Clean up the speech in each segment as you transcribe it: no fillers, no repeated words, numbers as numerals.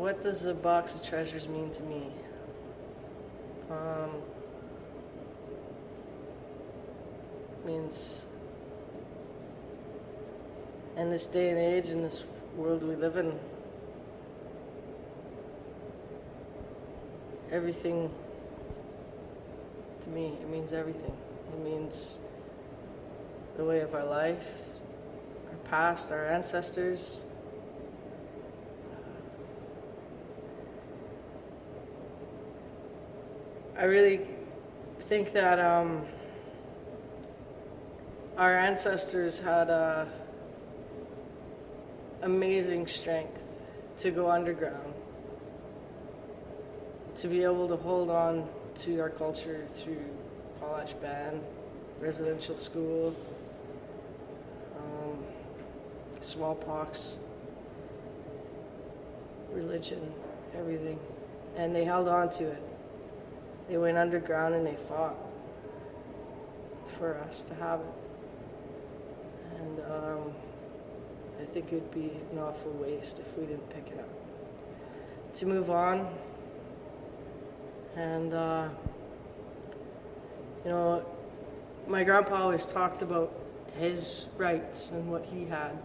what does a box of treasures mean to me? Means in this day and age, in this world we live in, everything to me, it means everything. It means the way of our life, our past, our ancestors. I really think that our ancestors had amazing strength to go underground, to be able to hold on to our culture through college band, residential school, smallpox, religion, everything. And they held on to it. They went underground and they fought for us to have it. And I think it would be an awful waste if we didn't pick it up. To move on, and you know, my grandpa always talked about his rights and what he had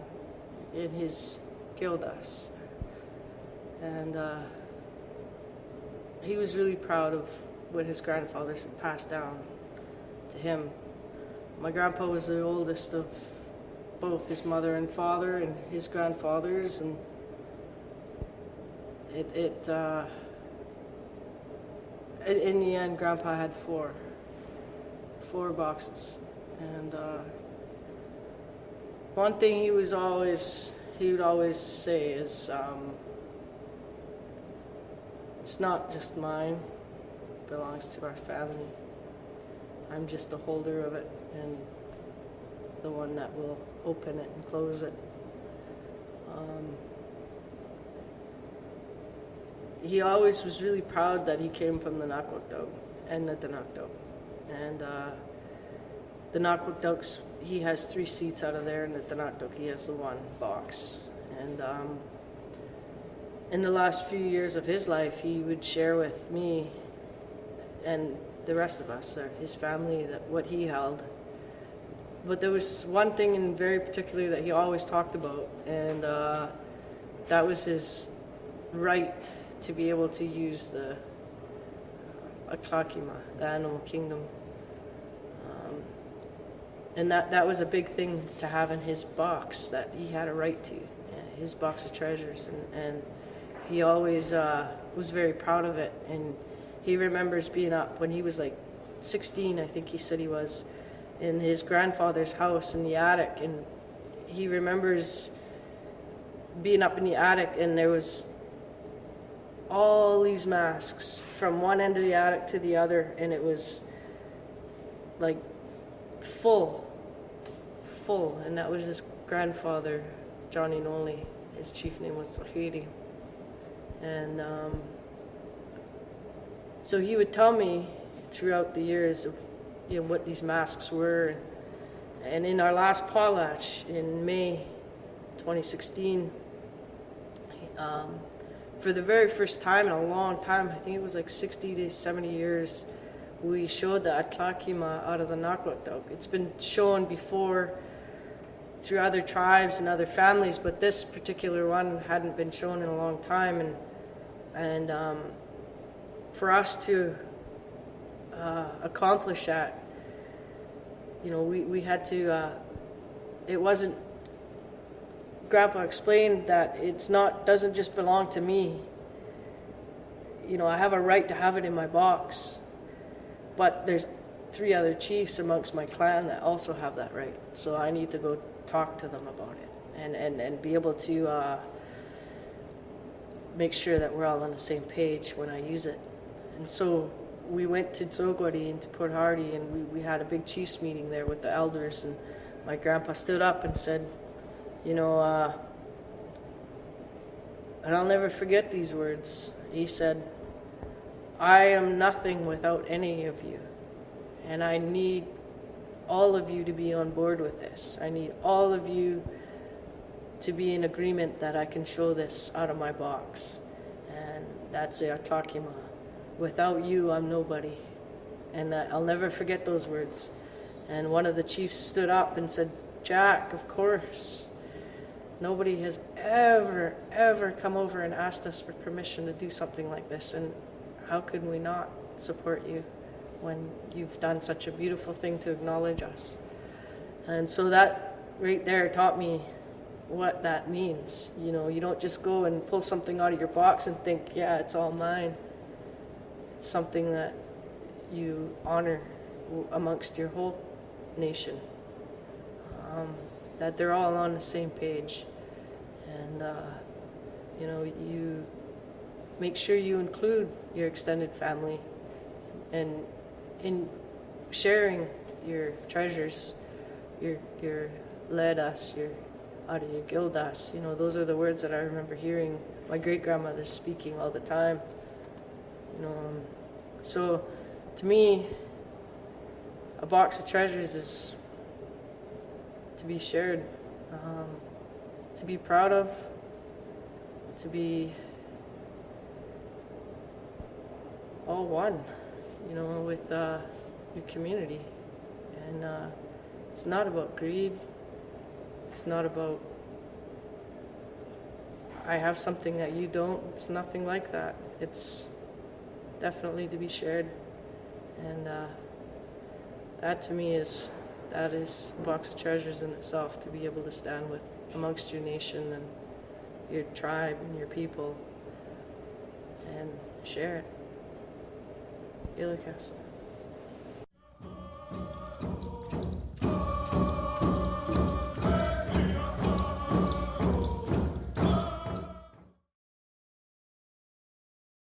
in his gildas, and he was really proud of what his grandfathers had passed down to him. My grandpa was the oldest of both his mother and father and his grandfathers, and in the end, Grandpa had four boxes. And one thing he would always say is, it's not just mine, it belongs to our family. I'm just a holder of it and the one that will open it and close it. He always was really proud that he came from the Kwakwaka'wakw and the Danak'w. And the Kwakwaka'wakw, he has 3 seats out of there, and the Danak'w, he has the 1 box. And in the last few years of his life, he would share with me and the rest of us, or his family, that what he held. But there was one thing in very particular that he always talked about, and that was his right to be able to use the Kwakwaka'wakw, the animal kingdom. And that was a big thing to have in his box, that he had a right to, his box of treasures. And he always was very proud of it. And he remembers being up when he was like 16, I think he said he was, in his grandfather's house in the attic. And he remembers being up in the attic, and there was all these masks from one end of the attic to the other, and it was like full, and that was his grandfather, Johnny Nolie. His chief name was Tsahiri. And so he would tell me throughout the years of, you know, what these masks were. And in our last potlatch in May 2016, for the very first time in a long time, I think it was like 60 to 70 years, we showed the Kwakwaka'wakw out of the Kwakwaka'wakw. It's been shown before through other tribes and other families, but this particular one hadn't been shown in a long time. And for us to accomplish that, you know, we had to, it wasn't, Grandpa explained that doesn't just belong to me. You know, I have a right to have it in my box, but there's 3 other chiefs amongst my clan that also have that right. So I need to go talk to them about it and be able to make sure that we're all on the same page when I use it. And so we went to Tsogwari and to Port Hardy, and we had a big chiefs meeting there with the elders, and my grandpa stood up and said, you know, and I'll never forget these words. He said, I am nothing without any of you, and I need all of you to be on board with this. I need all of you to be in agreement that I can show this out of my box. And that's Yaktakima. Without you, I'm nobody. And I'll never forget those words. And one of the chiefs stood up and said, Jack, of course. Nobody has ever come over and asked us for permission to do something like this. And how could we not support you when you've done such a beautiful thing to acknowledge us? And so that right there taught me what that means. You know, you don't just go and pull something out of your box and think, yeah, it's all mine. It's something that you honor amongst your whole nation. That they're all on the same page. And, you know, you make sure you include your extended family and in sharing your treasures, your ledas, your Ariya Gildas. You know, those are the words that I remember hearing my great-grandmother speaking all the time. You know, so to me, a box of treasures is to be shared, to be proud of, to be all one, you know, with your community. And it's not about greed. It's not about I have something that you don't. It's nothing like that. It's definitely to be shared. And that to me is a box of treasures in itself, to be able to stand with amongst your nation and your tribe and your people and share it. Ilikas.